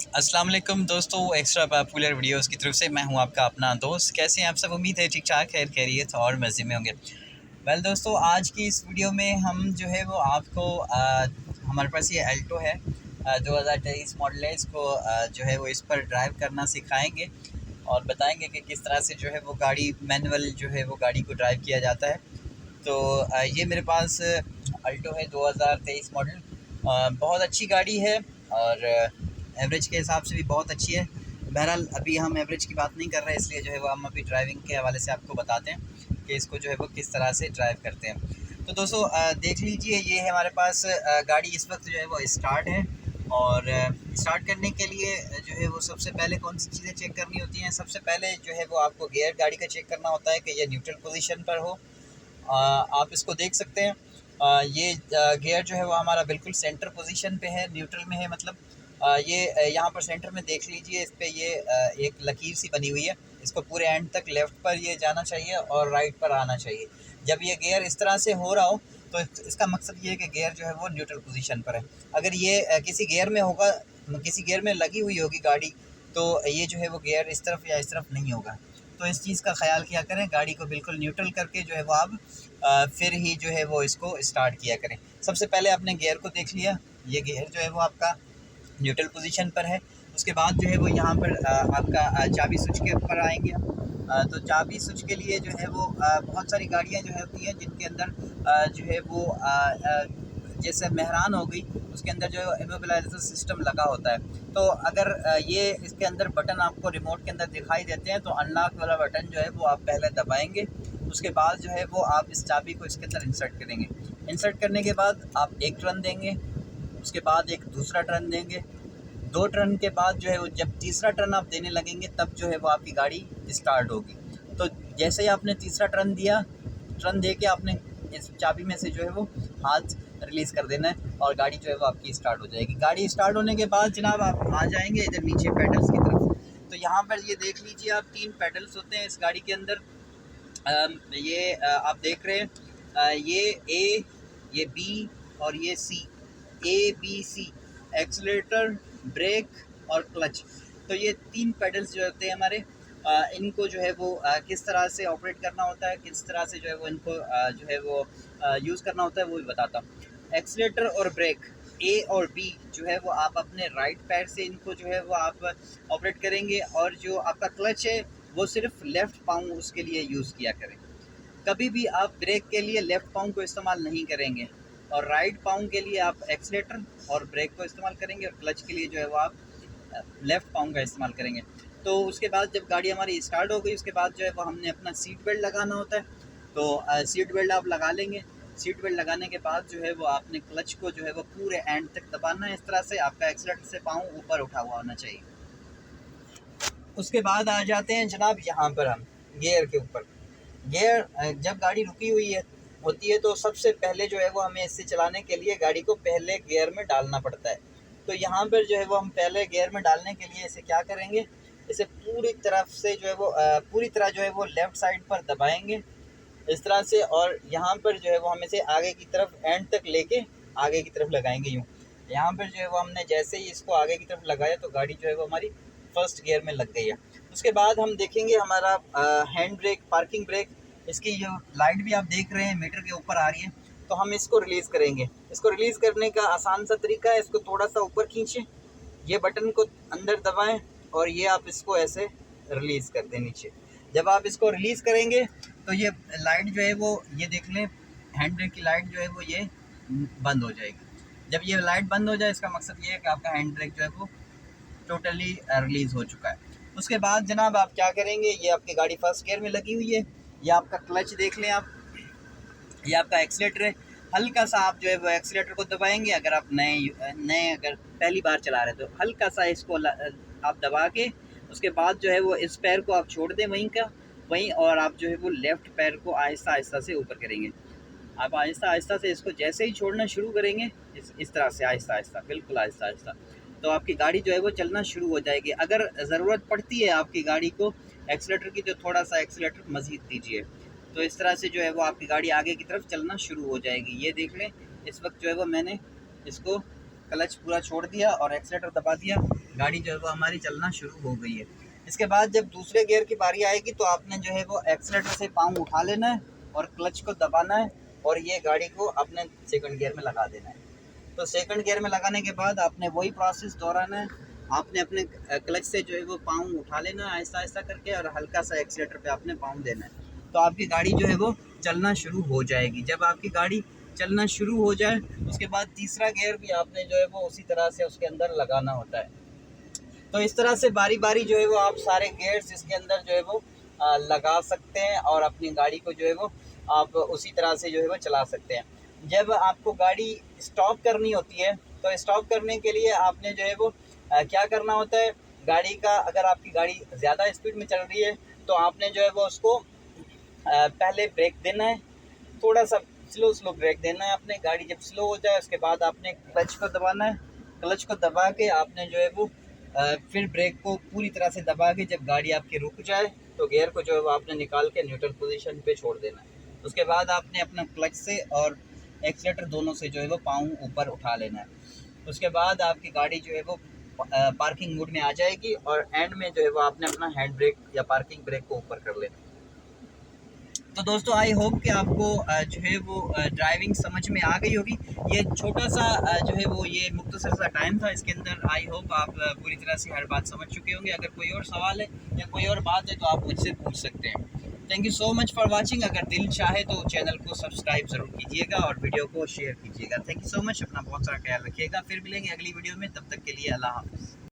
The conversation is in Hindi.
अस्सलाम वालेकुम दोस्तों, एक्स्ट्रा पॉपुलर वीडियोस की तरफ से मैं हूं आपका अपना दोस्त। कैसे हैं आप सब? उम्मीद है ठीक ठाक, खैर खैरियत और मज़े में होंगे। दोस्तों, आज की इस वीडियो में हम जो है वो आपको हमारे पास ये अल्टो है, 2023 मॉडल है। इसको जो है वो इस पर ड्राइव करना सिखाएंगे और बताएंगे कि किस तरह से जो है वो गाड़ी मैनुअल जो है वो गाड़ी को ड्राइव किया जाता है। तो ये मेरे पास अल्टो है 2023 मॉडल। बहुत अच्छी गाड़ी है और एवरेज के हिसाब से भी बहुत अच्छी है। बहरहाल अभी हम एवरेज की बात नहीं कर रहे, इसलिए जो है वो हम अभी ड्राइविंग के हवाले से आपको बताते हैं कि इसको जो है वो किस तरह से ड्राइव करते हैं। तो दोस्तों देख लीजिए, ये है हमारे पास गाड़ी इस वक्त जो है वो स्टार्ट है। और स्टार्ट करने के लिए जो है वो सबसे पहले कौन सी चीज़ें चेक करनी होती हैं? सबसे पहले जो है वो आपको गियर गाड़ी का चेक करना होता है कि ये न्यूट्रल पोजीशन पर हो। आप इसको देख सकते हैं। ये गियर जो है वो हमारा बिल्कुल सेंटर पोजीशन पे है, न्यूट्रल में है। मतलब ये यहाँ पर सेंटर में देख लीजिए, इस पे ये एक लकीर सी बनी हुई है। इसको पूरे एंड तक लेफ़्ट पर ये जाना चाहिए और राइट पर आना चाहिए। जब ये गियर इस तरह से हो रहा हो तो इसका मकसद ये है कि गियर जो है वो न्यूट्रल पोजीशन पर है। अगर ये किसी गियर में होगा, किसी गियर में लगी हुई होगी गाड़ी, तो ये जो है वो गियर इस तरफ या इस तरफ नहीं होगा। तो इस चीज़ का ख्याल किया करें, गाड़ी को बिल्कुल न्यूट्रल करके जो है वो आप फिर ही जो है वो इसको स्टार्ट किया करें। सबसे पहले आपने गियर को देख लिया, ये गियर जो है वो आपका न्यूट्रल पोजीशन पर है। उसके बाद जो है वो यहाँ पर आपका चाबी स्विच के ऊपर आएंगे हम। तो चाबी स्विच के लिए जो है वो बहुत सारी गाड़ियाँ जो है होती हैं जिनके अंदर जो है वो जैसे मेहरान हो गई, उसके अंदर जो है इमोबिलाइजेशन सिस्टम लगा होता है। तो अगर ये इसके अंदर बटन आपको रिमोट के अंदर दिखाई देते हैं, तो अनलॉक वाला बटन जो है वो आप पहले दबाएंगे। उसके बाद जो है वो आप इस चाबी को इसके अंदर इंसर्ट करेंगे। इंसर्ट करने के बाद आप एक टर्न देंगे, उसके बाद एक दूसरा टर्न देंगे। 2 टर्न के बाद जो है वो जब तीसरा टर्न आप देने लगेंगे, तब जो है वो आपकी गाड़ी स्टार्ट होगी। तो जैसे ही आपने तीसरा टर्न दिया, टर्न दे के आपने इस चाबी में से जो है वो हाथ रिलीज़ कर देना है और गाड़ी जो है वो आपकी स्टार्ट हो जाएगी। गाड़ी स्टार्ट होने के बाद जनाब आप आ जाएंगे इधर नीचे पेडल्स की तरफ। तो यहाँ पर ये देख लीजिए, आप 3 पेडल्स होते हैं इस गाड़ी के अंदर। ये आप देख रहे हैं, ये ए, ये बी और ये C. A B C, accelerator, brake और क्लच। तो ये 3 पेडल्स जो होते हैं हमारे, इनको जो है वो किस तरह से ऑपरेट करना होता है, किस तरह से जो है वो इनको जो है वो यूज़ करना होता है, वो भी बताता हूँ। एक्सीलरेटर और ब्रेक ए और बी जो है वो आप अपने राइट पैर से इनको जो है वो आप ऑपरेट करेंगे, और जो आपका क्लच है वो सिर्फ लेफ़्ट पाँव उसके लिए यूज़ किया करें। कभी भी आप ब्रेक के लिए लेफ़्ट पाँव को इस्तेमाल नहीं करेंगे, और राइट पाँव के लिए आप एक्सीलरेटर और ब्रेक को इस्तेमाल करेंगे, और क्लच के लिए जो है वो आप लेफ़्ट पाँव का इस्तेमाल करेंगे। तो उसके बाद जब गाड़ी हमारी स्टार्ट हो गई, उसके बाद जो है वो हमने अपना सीट बेल्ट लगाना होता है। तो सीट बेल्ट आप लगा लेंगे। सीट बेल्ट लगाने के बाद जो है वो आपने क्लच को जो है वो पूरे एंड तक दबाना है। इस तरह से आपका एक्सीलरेटर से पाँव ऊपर उठा हुआ होना चाहिए। उसके बाद आ जाते हैं जनाब यहाँ पर हम गियर के ऊपर। गियर जब गाड़ी रुकी हुई है होती है, तो सबसे पहले जो है वो हमें इससे चलाने के लिए गाड़ी को पहले गियर में डालना पड़ता है। तो यहाँ पर जो है वो हम पहले गियर में डालने के लिए इसे क्या करेंगे, इसे पूरी तरफ से जो है वो पूरी तरह जो है वो लेफ़्ट साइड पर दबाएंगे इस तरह से, और यहाँ पर जो है वो हम इसे आगे की तरफ एंड तक लेके आगे की तरफ लगाएंगे यूँ। यहाँ पर जो है वो हमने जैसे ही इसको आगे की तरफ लगाया, तो गाड़ी जो है वो हमारी फर्स्ट गियर में लग गई है। उसके बाद हम देखेंगे हमारा हैंड ब्रेक, पार्किंग ब्रेक। इसकी जो लाइट भी आप देख रहे हैं मीटर के ऊपर आ रही है। तो हम इसको रिलीज़ करेंगे। इसको रिलीज़ करने का आसान सा तरीका है, इसको थोड़ा सा ऊपर खींचें, ये बटन को अंदर दबाएं और ये आप इसको ऐसे रिलीज़ कर दें नीचे। जब आप इसको रिलीज़ करेंगे तो ये लाइट जो है वो, ये देख लें, हैंड ब्रेक की लाइट जो है वो ये बंद हो जाएगी। जब ये लाइट बंद हो जाए, इसका मकसद ये है कि आपका हैंड ब्रेक जो है वो टोटली रिलीज़ हो चुका है। उसके बाद जनाब आप क्या करेंगे, ये आपकी गाड़ी फर्स्ट गियर में लगी हुई है। ये आपका क्लच देख लें आप, ये आपका एक्सीलेटर है। हल्का सा आप जो है वो एक्सीलेटर को दबाएंगे। अगर आप नए अगर पहली बार चला रहे हैं, तो हल्का सा इसको आप दबा के उसके बाद जो है वो इस पैर को आप छोड़ दें वहीं का वहीं, और आप जो है वो लेफ़्ट पैर को आहिस्ता आहिस्ता से ऊपर करेंगे। आप आहिस्ता आहिस्ता से इसको जैसे ही छोड़ना शुरू करेंगे, इस तरह से आहिस्ता आहिस्ता, बिल्कुल आहिस्ता आहिस्ता, तो आपकी गाड़ी जो है वो चलना शुरू हो जाएगी। अगर ज़रूरत पड़ती है आपकी गाड़ी को एक्सीलेटर की, तो थोड़ा सा एक्सीलेटर मज़ीद दीजिए। तो इस तरह से जो है वो आपकी गाड़ी आगे की तरफ चलना शुरू हो जाएगी। ये देख लें, इस वक्त जो है वो मैंने इसको क्लच पूरा छोड़ दिया और एक्सीलेटर दबा दिया, गाड़ी जो है वो हमारी चलना शुरू हो गई है। इसके बाद जब दूसरे गियर की बारी आएगी तो आपने जो है वो एक्सीलेटर से पाँव उठा लेना है और क्लच को दबाना है और ये गाड़ी को अपने सेकंड गियर में लगा देना है। तो सेकंड गियर में लगाने के बाद आपने वही प्रोसेस दोहराना है। आपने अपने क्लच से जो है वो पाँव उठा लेना है आहिस्ता आहिस्ता करके और हल्का सा एक्सीलेटर पे आपने पाँव देना है, तो आपकी गाड़ी जो है वो चलना शुरू हो जाएगी। जब आपकी गाड़ी चलना शुरू हो जाए उसके बाद तीसरा गियर भी आपने जो है वो उसी तरह से उसके अंदर लगाना होता है। तो इस तरह से बारी बारी जो है वो आप सारे गियर्स इसके अंदर जो है वो लगा सकते हैं और अपनी गाड़ी को जो है वो आप उसी तरह से जो है वो चला सकते हैं। जब आपको गाड़ी स्टॉप करनी होती है तो स्टॉप करने के लिए आपने जो है वो क्या करना होता है, गाड़ी का अगर आपकी गाड़ी ज़्यादा स्पीड में चल रही है तो आपने जो है वो उसको पहले ब्रेक देना है, थोड़ा सा स्लो ब्रेक देना है। अपने गाड़ी जब स्लो हो जाए उसके बाद आपने क्लच को दबाना है, क्लच को दबा के आपने जो है वो फिर ब्रेक को पूरी तरह से दबा के जब गाड़ी आपकी रुक जाए तो गियर को जो है वो आपने निकाल के न्यूट्रल पोजीशन पे छोड़ देना है। उसके बाद आपने अपना क्लच से और एक्सीलेटर दोनों से जो है वो पाँव ऊपर उठा लेना है। उसके बाद आपकी गाड़ी जो है वो पार्किंग मोड में आ जाएगी और एंड में जो है वो आपने अपना हैंड ब्रेक या पार्किंग ब्रेक को ऊपर कर लेना है। तो दोस्तों आई होप कि आपको जो है वो ड्राइविंग समझ में आ गई होगी। ये छोटा सा जो है वो ये मुख्तसर सा टाइम था, इसके अंदर आई होप आप पूरी तरह से हर बात समझ चुके होंगे। अगर कोई और सवाल है या कोई और बात है तो आप मुझसे पूछ सकते हैं। Thank you so much for watching. अगर दिल चाहे तो चैनल को सब्सक्राइब ज़रूर कीजिएगा और वीडियो को शेयर कीजिएगा। Thank you so much. अपना बहुत सारा ख्याल रखिएगा। फिर मिलेंगे अगली वीडियो में, तब तक के लिए अल्लाह हाफ़िज़।